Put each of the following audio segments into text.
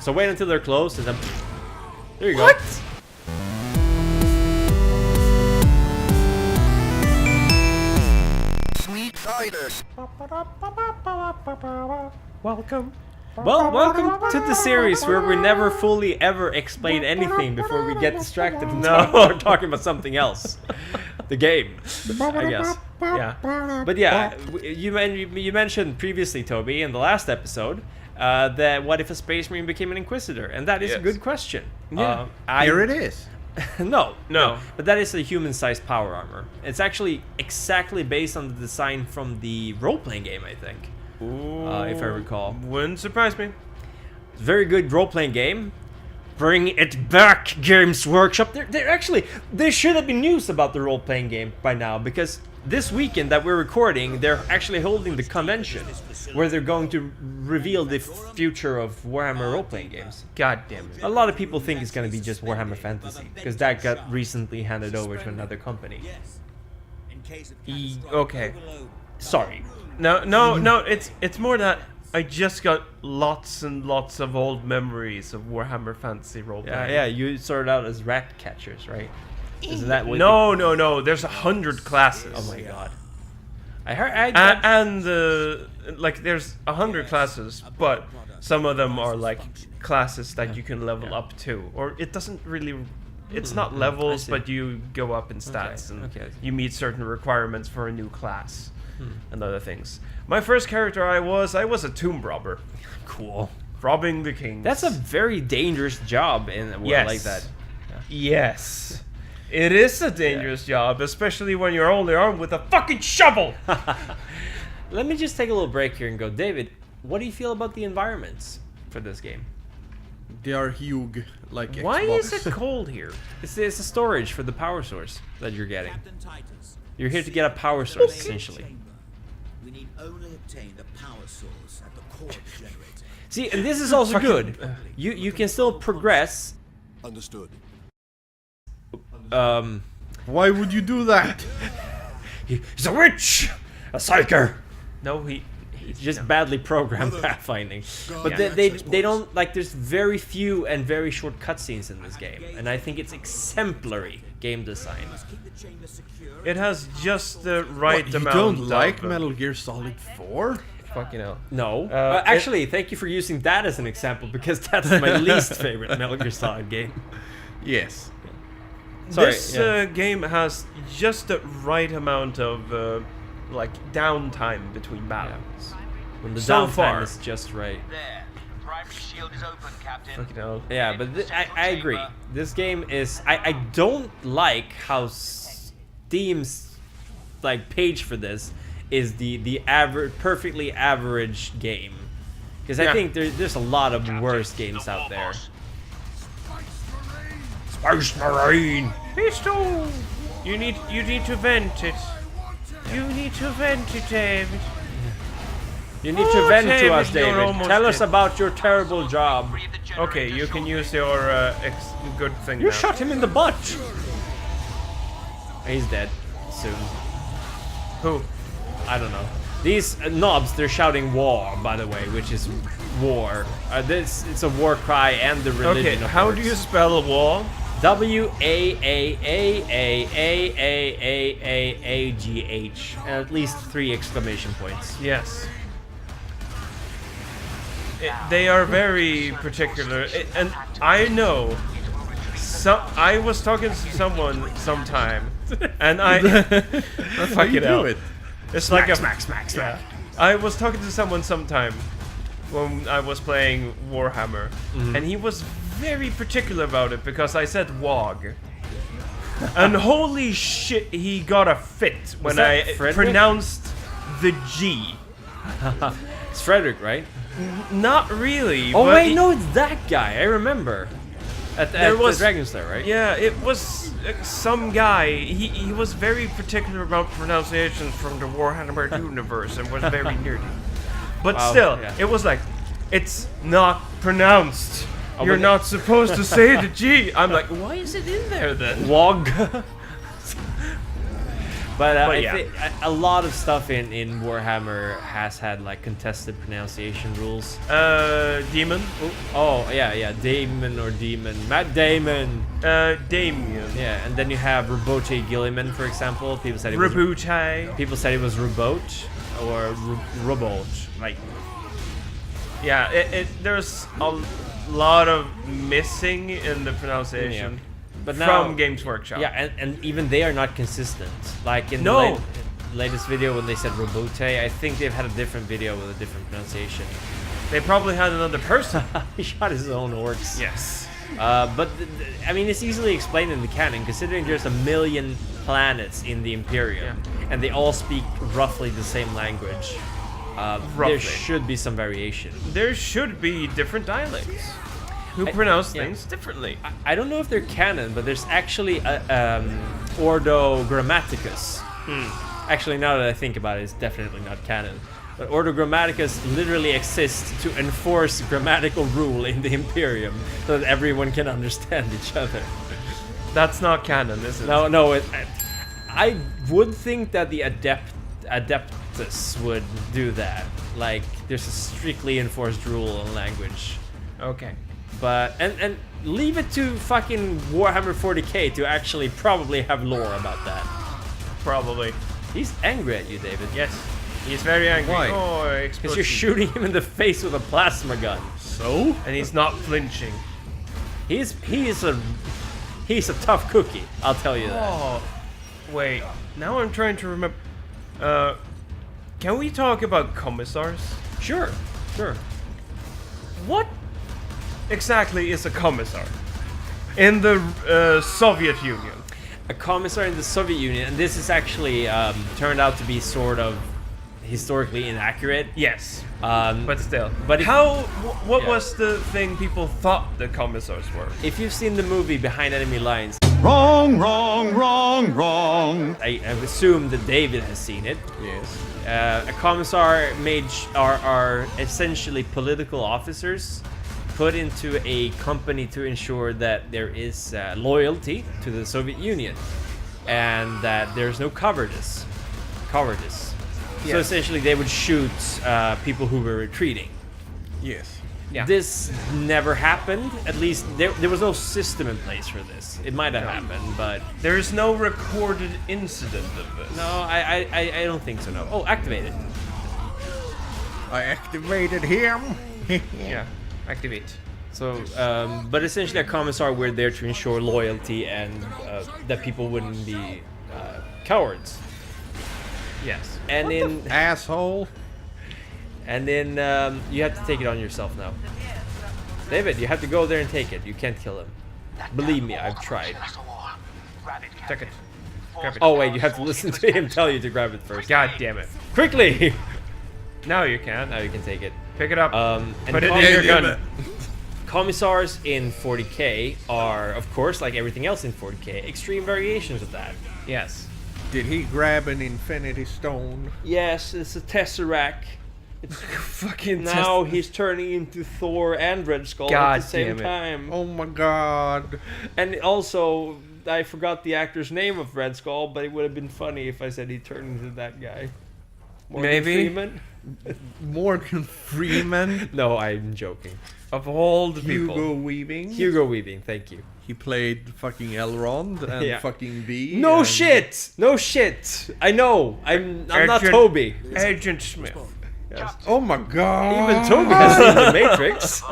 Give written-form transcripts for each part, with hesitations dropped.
So wait until they're close and then... There you go. What? Swede Fighters. Welcome. Well, welcome to the series where we never fully ever explain anything before we get distracted and start talking about something else. The game, I guess. Yeah. But yeah, you mentioned previously, Toby, in the last episode, that what if a space marine became an inquisitor? And that is a good question. Yeah. Here it is. No. No. But that is a human-sized power armor. It's actually exactly based on the design from the role-playing game, I think. If I recall. Wouldn't surprise me. Very good role-playing game. Bring it back, Games Workshop. There should have been news about the role-playing game by now, because this weekend that we're recording, they're actually holding the convention where they're going to reveal the future of Warhammer role-playing games. God damn it. A lot of people think it's going to be just Warhammer Fantasy, because that got recently handed over to another company. Okay. Sorry. No, it's more that I just got lots and lots of old memories of Warhammer Fantasy roleplaying. Yeah, you started out as rat catchers, right? Isn't that what? No. There's 100 classes. Oh my god. I heard. Like there's 100 classes, but some of them are like classes that you can level up to, or it doesn't really. It's not levels, but you go up in stats and you meet certain requirements for a new class and other things. My first character I was a tomb robber. Cool. Robbing the king. That's a very dangerous job in a world like that. Yes. It is a dangerous job, especially when you're only armed with a fucking shovel. Let me just take a little break here and go, David, what do you feel about the environments for this game? They are huge, like Xbox. Why is it cold here? It's a storage for the power source that you're getting. You're here to get a power source, essentially. We need only obtain the power source at the core of the generator. See, and this is also good. You can still progress. Understood. Why would you do that? He's a witch! A psyker! No, he's just badly programmed pathfinding. But they don't, like, there's very few and very short cutscenes in this game. And I think it's exemplary game design. It has just the right You amount. don't like of, Metal Gear Solid 4? Fucking hell. No. Actually, thank you for using that as an example, because that's my least favorite Metal Gear Solid game. Yes. Sorry, This game has just the right amount of like downtime between battles. When the So downtime far. is just right. There. Primary shield is open, Captain. Fucking hell. Yeah, but I agree. This game is... I don't like how Steam's like page for this is the average, perfectly average game. Because I think there's a lot of worse games out there. Space Marine! Pistol! You need to vent it. You need to vent it, David. You need to vent to David, us, you're David. almost Tell us dead. about your terrible job. Okay, you can use your good thing You now. shot him in the butt! He's dead. Soon. Who? I don't know. These knobs, they're shouting war, by the way, which is war. It's a war cry and the religion Okay, of how words. do you spell wall? W-A-A-A-A-A-A-A-A-G-H. And at least 3 exclamation points. Yes. They are very particular, and I know. I was talking to someone sometime, and That's how you do it. It's like a Smack, smack, smack. I was talking to someone sometime when I was playing Warhammer, and he was very particular about it because I said WOG. And holy shit, he got a fit when that I Frederick? pronounced the G. It's Frederick, right? Not really. Oh but wait, no, it's that guy. I remember. At the Dragon's Lair, right? Yeah, it was some guy. He was very particular about pronunciations from the Warhammer universe and was very nerdy. But Wow, still, yeah. it was like, it's not pronounced. You're but- not supposed to say the G. I'm like, why is it in there then? Wog. But I yeah. think a lot of stuff in Warhammer has had like contested pronunciation rules. Demon. Oh yeah, Damon or Demon, Matt Damon. Damien. Yeah, and then you have Robote Gilliman, for example. People said it was Rebutai. People said it was Robot or Robot. Like, Yeah, there's a lot of missing in the pronunciation. But now, from Games Workshop. Yeah, and even they are not consistent. Like in No. the latest video when they said Robote, I think they've had a different video with a different pronunciation. They probably had another person. He shot his own orcs. Yes. But I mean, it's easily explained in the canon, considering there's 1 million planets in the Imperium, and they all speak roughly the same language. There Roughly. should be some variation. There should be different dialects who pronounce things differently. I don't know if they're canon, but there's actually a Ordo Grammaticus. Actually, now that I think about it, it's definitely not canon. But Ordo Grammaticus literally exists to enforce grammatical rule in the Imperium so that everyone can understand each other. That's not canon, is it? No, I would think that the Adeptus would do that. Like, there's a strictly enforced rule on language. Okay. But and leave it to fucking Warhammer 40k to actually probably have lore about that. Probably. He's angry at you, David. Yes. He's very angry. Why? Oh, Because explosion. you're shooting him in the face with a plasma gun. So? And he's not flinching. He's a tough cookie. I'll tell you that. Oh, wait. Now I'm trying to remember. Can we talk about commissars? Sure. What exactly is a commissar in the Soviet Union? A commissar in the Soviet Union, and this is actually turned out to be sort of historically inaccurate. Yes, But but still. But if- What Yeah. was the thing people thought the commissars were? if you've seen the movie Behind Enemy Lines, Wrong. I assume that David has seen it. Yes. A commissar are essentially political officers put into a company to ensure that there is loyalty to the Soviet Union and that there's no cowardice. So Yes. essentially, they would shoot people who were retreating. Yes. Yeah. This never happened. At least there was no system in place for this. It might have happened, but There is no recorded incident of this. no, I don't think so. No. Oh, activated. I activated him. Yeah. Activate. So, but essentially, a commissar, we're there to ensure loyalty and that people wouldn't be cowards. Yes. And then, Asshole. you have to take it on yourself now. David, you have to go there and take it. You can't kill him. Believe me, I've tried. Grab it, Check Captain. it. Grab it. Oh wait, you have to listen to him tell you to grab it first. God damn it. Quickly! Now you can. Now you can take it. Pick it up. And Put it in your damn gun. Commissars in 40k are, of course, like everything else in 40k, extreme variations of that. Yes. Did he grab an infinity stone? Yes, it's a tesseract. It's Fucking now he's turning into Thor and Red Skull God at the same damn it. time. Oh my god. And also, I forgot the actor's name of Red Skull, but it would have been funny if I said he turned into that guy. Morgan Maybe. Freeman? Morgan Freeman. No, I'm joking. of all the people. Hugo Weaving. Hugo Weaving, thank you. He played fucking Elrond and Yeah. fucking B. No and- shit! No shit! I know. I'm not Agent- Toby. Agent Smith. Oh my god. Even Toby has seen The Matrix.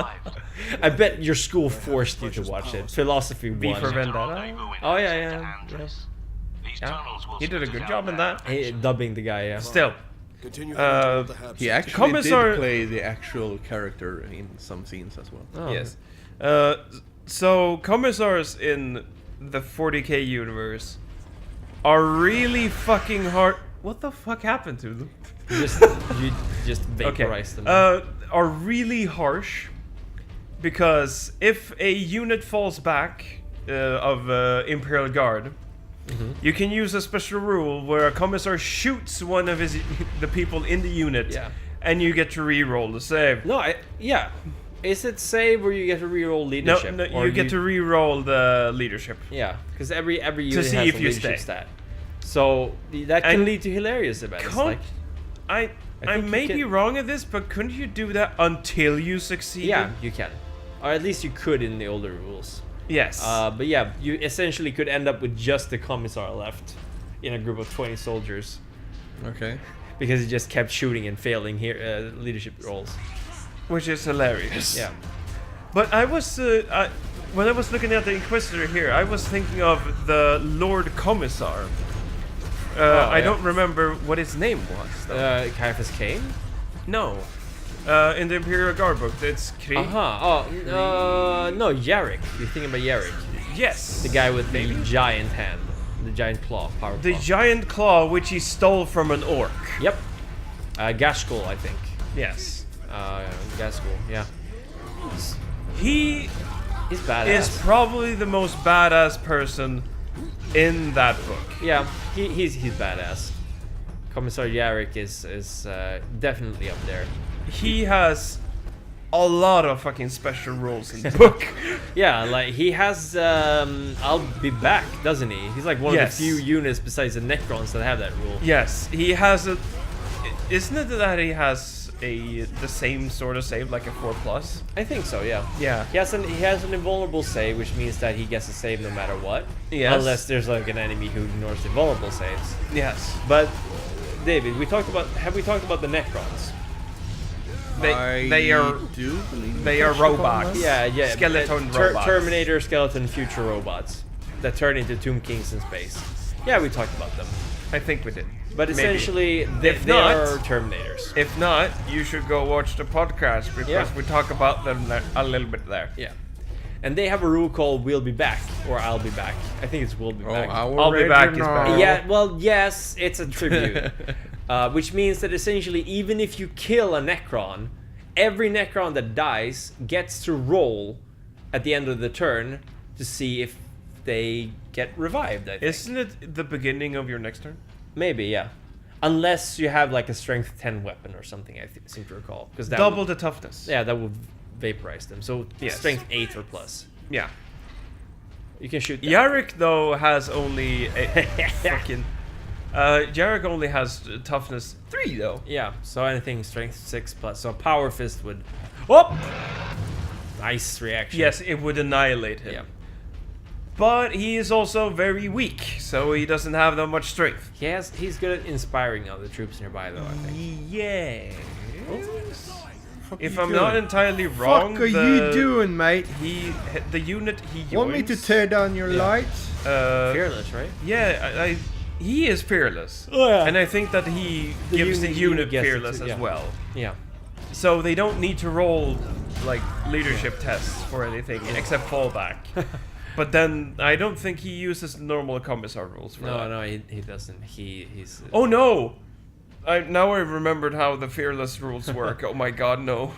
I bet your school forced you to watch it. Philosophy V 1. for Vendetta. Oh, yeah. Yeah. He did a good job in that. Hey, dubbing the guy, yeah. Still. He actually Commissar- did play the actual character in some scenes as well. Oh. Yes. So commissars in the 40k universe are really fucking hard. What the fuck happened to them? You just Okay. vaporize them. Are really harsh because if a unit falls back of Imperial Guard, you can use a special rule where a commissar shoots one of the people in the unit, Yeah. and you get to re-roll the save. No, yeah. Is it save where you get to reroll No, leadership? no, or you get to re-roll the leadership. Yeah, because every unit see has if a you leadership stay. stat. So that can And lead to hilarious events. Can't- Like, I think you may be can- wrong at this, but couldn't you do that until you succeed? yeah, you can, or at least you could in the older rules. Yes. But yeah, you essentially could end up with just the commissar left in a group of 20 soldiers Okay. because he just kept shooting and failing here leadership roles. Which is hilarious. Yeah. But I was when I was looking at the Inquisitor here, I was thinking of the Lord Commissar. I yeah. don't remember what his name was. Though. Caiaphas Cain? No. In the Imperial Guard book, it's Krieg. Uh-huh. Oh, no, Yarrick. You're thinking about Yarrick. Yes. The guy with the giant hand. The giant claw. Power The claw. giant claw, which he stole from an orc. Yep. Gashkul, I think. Yes. Gashkul, yeah. He He's badass. is probably the most badass person in that book. Yeah, he's badass. Commissar Yarrick is definitely up there. He has a lot of fucking special rules in the book. Yeah, like he has I'll be back, doesn't he? He's like one Yes. of the few units besides the Necrons that have that rule. Yes, he has a. Isn't it that he has the same sort of save, like a 4+? I think so, yeah. Yeah. He has an invulnerable save, which means that he gets a save no matter what. Yes. Unless there's like an enemy who ignores invulnerable saves. Yes. But David, have we talked about the Necrons? They are do believe they are touched upon robots. that. Yeah, Skeleton robots. Terminator, skeleton, future robots that turn into Tomb Kings in space. Yeah, we talked about them. I think we did. But Maybe. essentially, they If not- are Terminators. If not, you should go watch the podcast because Yeah. we talk about them a little bit there. Yeah. And they have a rule called "We'll be back" or "I'll be back." I think it's "We'll be Oh, back." I'll be back is better. Yeah, well, yes, it's a tribute. Which means that essentially, even if you kill a Necron, every Necron that dies gets to roll at the end of the turn to see if they get revived, I think. Isn't it the beginning of your next turn? Maybe, yeah. Unless you have like a strength 10 weapon or something, I seem to recall. Because that Double would, the toughness. yeah, that would vaporize them. So Yes. strength 8 or plus. Yeah. You can shoot them. Yarrick though has only a fucking. Yarrick only has toughness 3 though. Yeah, so anything strength 6 plus. So power fist would. Oh! Nice reaction. Yes, it would annihilate him. Yeah. But he is also very weak, so he doesn't have that much strength. He's good at inspiring other troops nearby, though, I think. Yeah. Fuck If you I'm doing? not entirely wrong, Fuck are you doing, mate? the unit he joins. Want me to tear down your lights? Fearless, right? Yeah, he is fearless. Oh, yeah. And I think that he gives the unit gets it fearless too, as yeah. well. Yeah. So they don't need to roll like leadership tests for anything except fallback. But then I don't think he uses normal commissar rules for that. No, he doesn't. He's. Oh no! Now I remembered how the fearless rules work. Oh my god, no.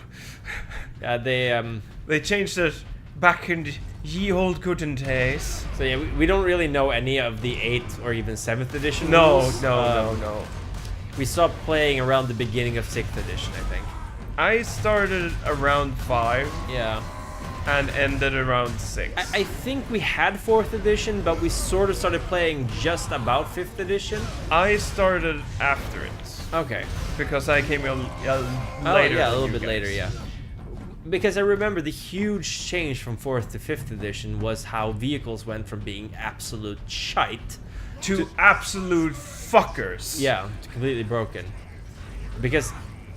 They changed it back in ye old gooden days. So yeah, we don't really know any of the 8th or even 7th edition No, rules. no. We stopped playing around the beginning of 6th edition, I think. I started around 5 Yeah. and ended around 6. I think we had 4th edition, but we sort of started playing just about 5th edition. I started after it Okay. because I came in later. Oh, yeah, a than little you bit guys. later, yeah. Because I remember the huge change from 4th to 5th edition was how vehicles went from being absolute shite To absolute fuckers. yeah, to completely broken. Because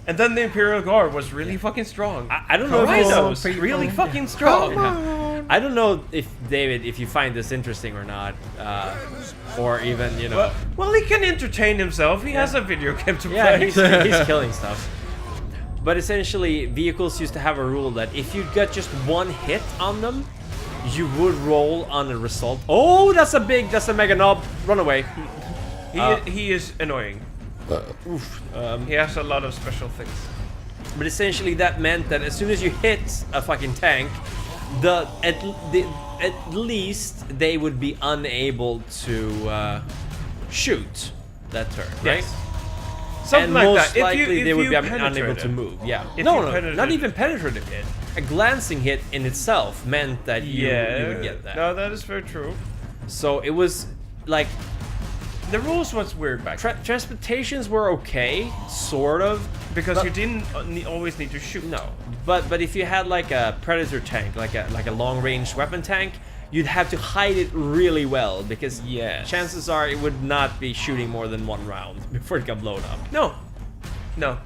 And then the Imperial Guard was really fucking strong. I don't know if it's Rhinos, people. really fucking strong. I don't know if David, if you find this interesting or not, or even Well, he can entertain himself. He has a video game to yeah, play. he's killing stuff. But essentially, vehicles used to have a rule that if you got just one hit on them, you would roll on a result. Oh, that's a mega knob. Run away. He is annoying. He has a lot of special things. But essentially, that meant that as soon as you hit a fucking tank, at least they would be unable to shoot that turn, right? Yes. Something and like most that. likely they would be penetrate unable to it. move. Yeah. If No, you no, penetrate not it. even penetrative hit. A glancing hit in itself meant that you would get that. No, that is very true. So it was like The rules was weird back then, Transportations were okay, sort of. because but- you didn't always need to shoot. No, but if you had like a predator tank, like a long range weapon tank, you'd have to hide it really well because Yes. chances are it would not be shooting more than one round before it got blown up. No.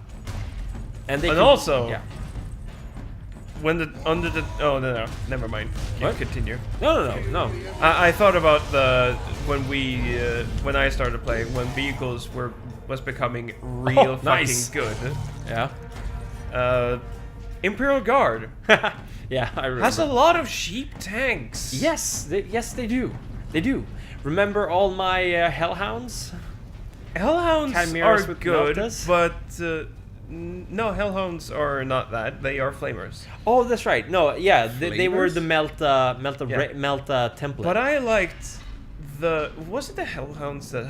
And they And could- also- yeah. When oh no, never mind. You What? continue. No. I thought about when I started playing, when vehicles was becoming real fucking nice. good. Yeah. Imperial Guard Yeah, I remember. has a lot of cheap tanks. Yes, they do. They do. Remember all my Hellhounds? Hellhounds Chimeras are with good, meltas? but no, Hellhounds are not that. They are flamers. Oh, that's right. No, yeah, they were Flavors? the Melta Yeah. Melta template. But I liked was it the Hellhounds that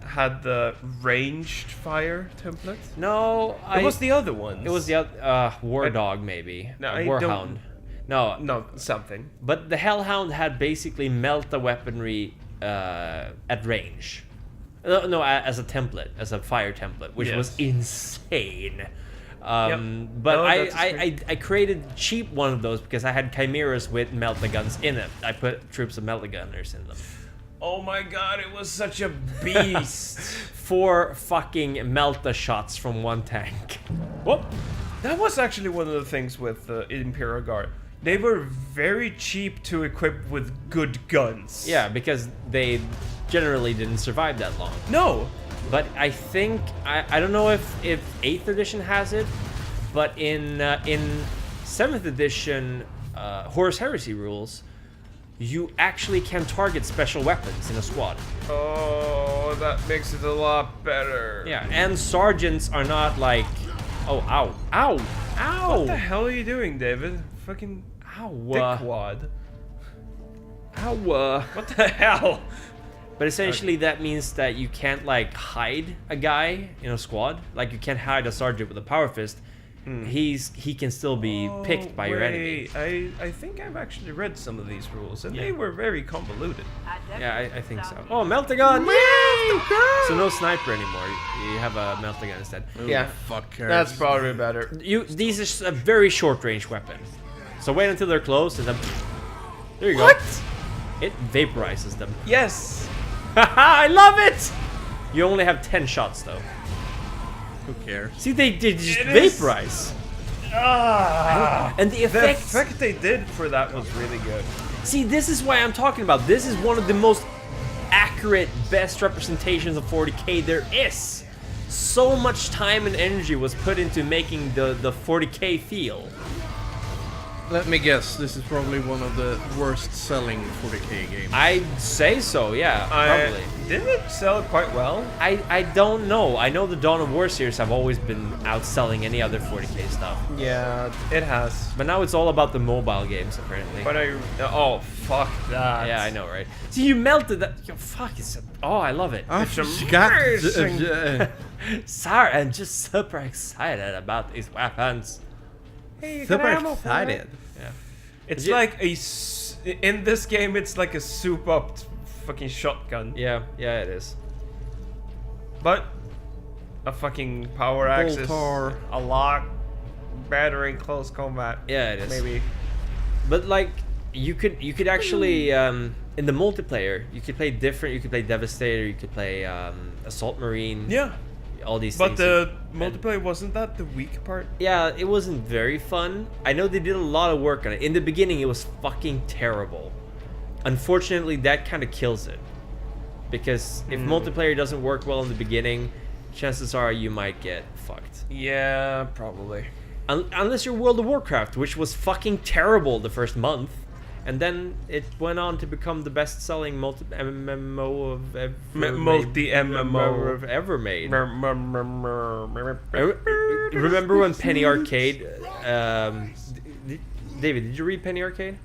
had the ranged fire template? no, It was the other ones. It was the other War Dog maybe. No, Or I Warhound. No, no something. but the Hellhound had basically Melta weaponry at range. No, as a template, as a fire template, which was Yes. insane. Yep. But No, I, that's I created cheap one of those because I had chimeras with melta guns in it. I put troops of melta gunners in them. Oh my god, it was such a beast. 4 fucking melta shots from one tank. Whoop. That was actually one of the things with the Imperial Guard. They were very cheap to equip with good guns. Yeah, because they generally didn't survive that long. No. But I think I don't know if 8th edition has it, but in 7th edition Horus Heresy rules, you actually can target special weapons in a squad. Oh, that makes it a lot better. Yeah, and sergeants are not like, oh, ow, ow, ow, What the hell are you doing, David? Fucking ow, dickwad. ow. What the hell? But essentially that means that you can't like hide a guy in a squad. Like you can't hide a sergeant with a power fist. He can still be picked by your enemy. I think I've actually read some of these rules, and they were very convoluted. Yeah, I think so. Oh, Meltagun! Yay! So no sniper anymore. You have a Meltagun instead. Yeah, Fuck cares. that's probably better. These are a very short range weapon. So wait until they're close and then there you go. What? It vaporizes them. Yes. I love it! You only have 10 shots though. Who cares? See, they just It is- vaporize. Ah. And the The effect. effect they did for that was really good. See, this is why I'm talking about. This is one of the most accurate, best representations of 40k there is. So much time and energy was put into making the 40k feel. Let me guess, this is probably one of the worst selling 40k games. I'd say so, yeah, probably. Didn't it sell quite well? I don't know. I know the Dawn of War series have always been outselling any other 40k stuff. Yeah, it has. But now it's all about the mobile games, apparently. But oh fuck that. Yeah, I know, right? See, you melted that. Yo, fuck, it's. Oh, I love it. amazing. Sorry, I'm just super excited about these weapons. Hey, you got Super ammo for that? excited. Yeah. It's Yeah. like in this game, it's like a soup-up fucking shotgun, Yeah, it is. but a fucking power axis, Boltar. a lock, battering, close combat. Yeah, it is. Maybe. But like, you could actually in the multiplayer, you could play different. You could play Devastator. You could play Assault Marine. Yeah, All these but things. the multiplayer wasn't that the weak part? Yeah, it wasn't very fun. I know they did a lot of work on it. In the beginning, it was fucking terrible. Unfortunately, that kind of kills it. Because if multiplayer doesn't work well in the beginning, chances are you might get fucked. Yeah, probably. Unless you're World of Warcraft, which was fucking terrible the first month. And then it went on to become the best-selling MMO of ever Multi-MMO. ever made. Remember when Penny Arcade? David, did you read Penny Arcade?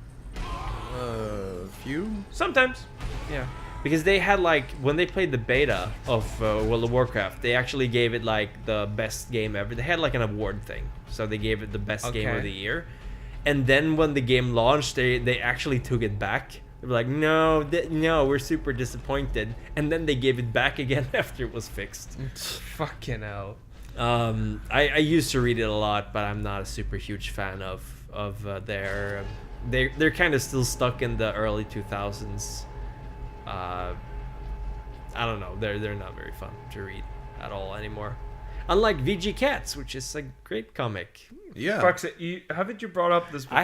Few? Sometimes. Yeah. Because they had like when they played the beta of World of Warcraft, they actually gave it like the best game ever. They had like an award thing, so they gave it the best game of Okay. the year. And then when the game launched, they actually took it back They were like, no, no, we're super disappointed, and then they gave it back again after it was fixed. Fucking hell. I used to read it a lot, but I'm not a super huge fan of their. They're kind of still stuck in the early 2000s. I don't know. They're not very fun to read at all anymore. Unlike VG Cats, which is a great comic. Yeah. Fuck's it, haven't you brought up this before? I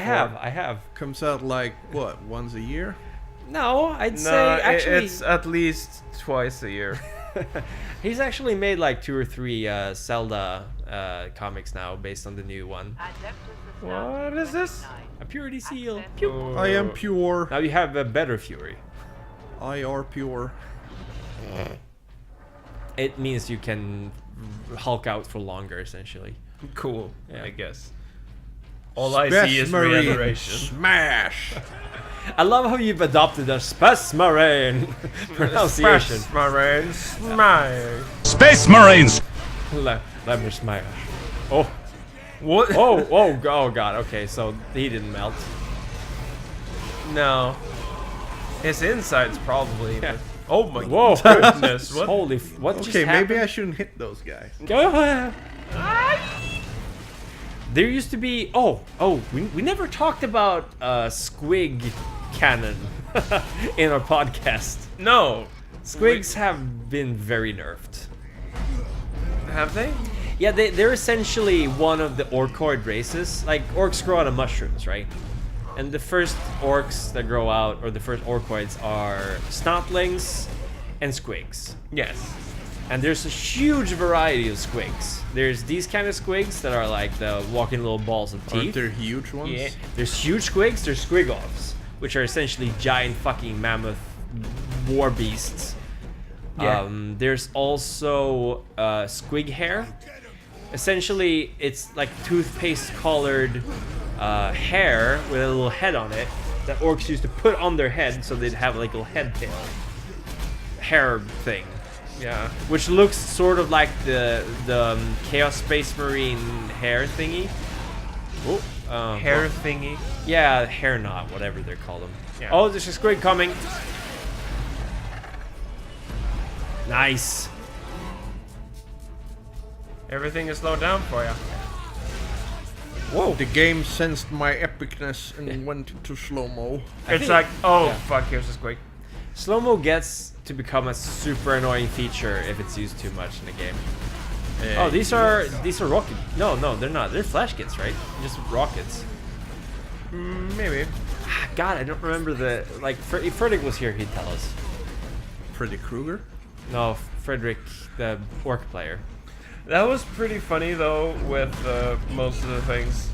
have. Comes out like, what, once a year? No, I'd No, say actually it's at least twice a year. he's actually made like 2 or 3 Zelda comics now based on the new one. What is this? A purity seal. Pew. I am pure. Now you have a better fury. I are pure. It means you can Hulk out for longer, essentially. Cool, Yeah. I guess. All I see is Marine. reiteration. Smash! I love how you've adopted a SPESS MEHREEN pronunciation. Space Marine Smile. Space Marines! Let me smash. Oh, What? oh god. Okay, so he didn't melt. No. His insides probably. Yeah. But, oh my Whoa. goodness. What? Holy, what just Okay, maybe I happened? shouldn't hit those guys. Go. There used to be. We never talked about Squig cannon in our podcast. No. Squigs have been very nerfed. Have they? Yeah, they're essentially one of the orcoid races. Like, orcs grow out of mushrooms, right? And the first orcs that grow out, or the first orcoids, are snotlings and squigs. Yes. And there's a huge variety of squigs. There's these kind of squigs that are like the walking little balls of Aren't teeth. there huge ones? Yeah. There's huge squigs, there's squigoffs, which are essentially giant fucking mammoth war beasts. Yeah. There's also squig hair. Essentially, it's like toothpaste colored hair with a little head on it that orcs used to put on their head so they'd have like a little head tail hair thing. Yeah. Which looks sort of like the Chaos Space Marine hair thingy. Oh, Hair thingy. yeah, hair knot, whatever they're called them. Yeah. Oh, there's a squid coming. Nice. Everything is slowed down for you. Whoa, the game sensed my epicness and went into slow-mo. It's think- like, oh yeah. fuck, here's this quick. Slow-mo gets to become a super annoying feature if it's used too much in the game. Oh, these are rocket. No, they're not. They're flash kits, right? Just rockets. Maybe. God, I don't remember the like. If Frederick was here, he'd tell us. Freddy Krueger? No, Frederick, the orc player. That was pretty funny though with most of the things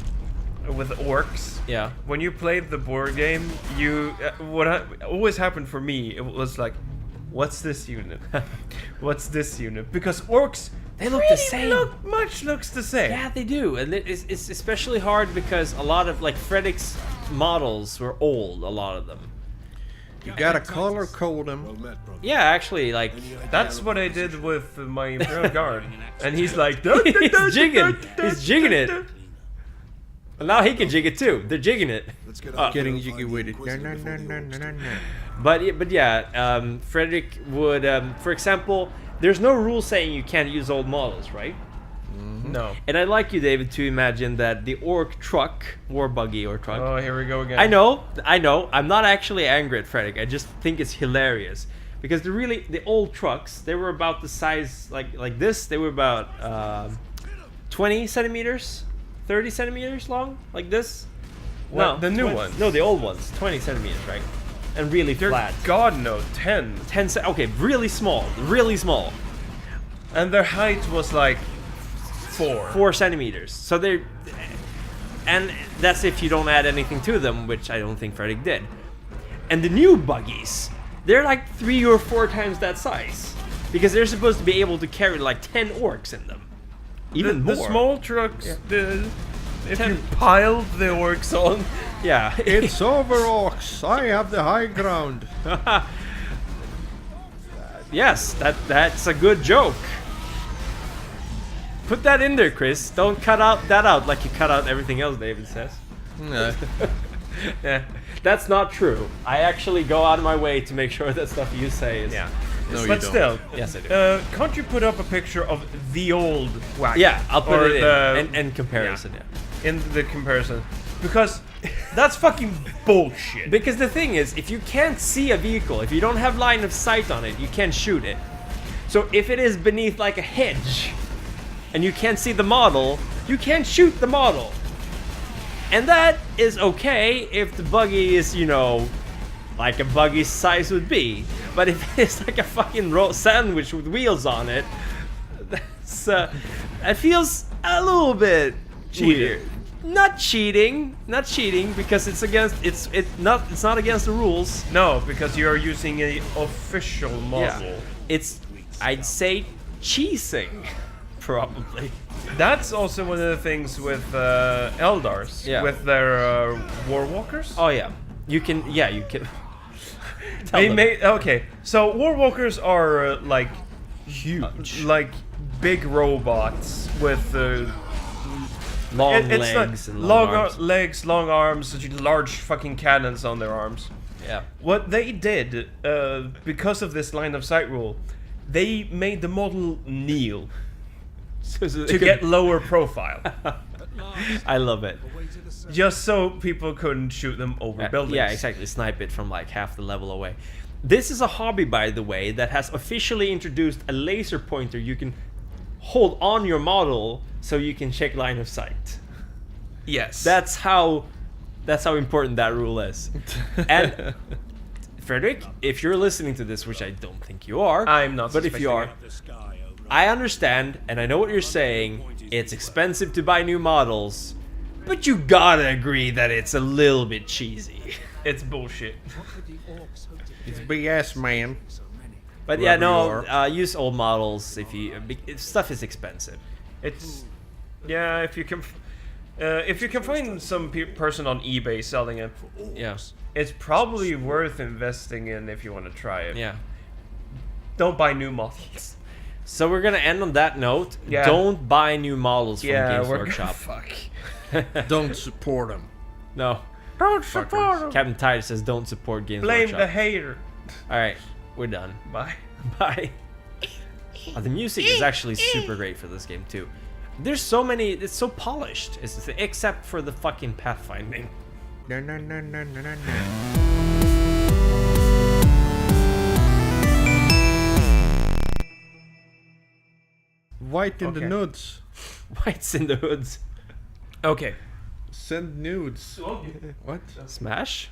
with orcs. Yeah. When you played the board game, always happened for me, it was like, what's this unit? What's this unit? Because orcs, They look the same. looks the same. Yeah, they do, and it's especially hard because a lot of like Frederick's models were old. A lot of them. You gotta color code them. Yeah, actually, like That's what I did with my Imperial Guard. And he's like, he's jigging it. And now he can jig it too. They're jigging it. Getting jiggy with it. No, no, no, no, no, no, no. But yeah, Frederick would, for example, there's no rule saying you can't use old models, right? No. And I'd like you, David, to imagine that the orc truck, war buggy or truck. Oh, here we go again. I know. I'm not actually angry at Frederick. I just think it's hilarious because the old trucks, they were about the size like this. They were about 20 centimeters, 30 centimeters long, like this. What, No, the new 20 ones? No, the old ones, 20 centimeters, right? And really They're, flat. God no, 10. Okay, really small, really small. And their height was like 4. 4 centimeters. So they're, and that's if you don't add anything to them, which I don't think Frederick did. And the new buggies, they're like 3 or 4 times that size because they're supposed to be able to carry like 10 orcs in them, even the more. small trucks, if you piled the orcs on, Yeah, It's over, orcs. I have the high ground. yes, that's a good joke. Put that in there, Chris. Don't cut that out like you cut out everything else David says. No. Yeah. That's not true. I actually go out of my way to make sure that stuff you say is... Yeah. No, you but don't. still, Yes, I do. can't you put up a picture of the old wagon? Yeah, I'll put Or it the- in comparison, yeah. in the comparison, because that's fucking bullshit. Because the thing is, if you can't see a vehicle, if you don't have line of sight on it, you can't shoot it. So if it is beneath like a hedge, and you can't see the model, you can't shoot the model. And that is okay if the buggy is, you know, like a buggy size would be. But if it's like a fucking sandwich with wheels on it, that's it feels a little bit weird. Not cheating, because it's not against the rules. No, because you're using a official model. Yeah. It's, I'd say, cheesing, probably. That's also one of the things with Eldars, Yeah. with their Warwalkers. Oh yeah, you can. Yeah, you can. They them. made okay. So Warwalkers are like Huge, like big robots with long it's legs like and long arms. legs, long arms, large fucking cannons on their arms. Yeah. What they did, because of this line of sight rule, they made the model kneel to get lower profile, I love it. just so people couldn't shoot them over buildings. Yeah, exactly. Snipe it from like half the level away. This is a hobby, by the way, that has officially introduced a laser pointer you can hold on your model so you can check line of sight. Yes. That's how important that rule is. And Frederick, if you're listening to this, which I don't think you are, I'm not. but if you are, I understand and I know what you're saying. It's expensive to buy new models, but you gotta agree that it's a little bit cheesy. It's bullshit. It's BS, man. But yeah, Whoever no, use old models if stuff is expensive. It's yeah. If you can find some person on eBay selling it, Yeah, it's probably worth investing in if you want to try it. yeah. Don't buy new models. So we're gonna end on that note. Yeah. Don't buy new models from Games we're Workshop. fuck. Don't support them. No. Don't support them. Captain Titus says don't support Games Blame Workshop. the hater. Alright, we're done. Bye. Bye. The music is actually super great for this game too. There's so many, it's so polished, except for the fucking pathfinding. No, no, no, no, no, no, no. White in the Okay. nudes. Whites in the hoods. Okay. Send nudes. What? Smash?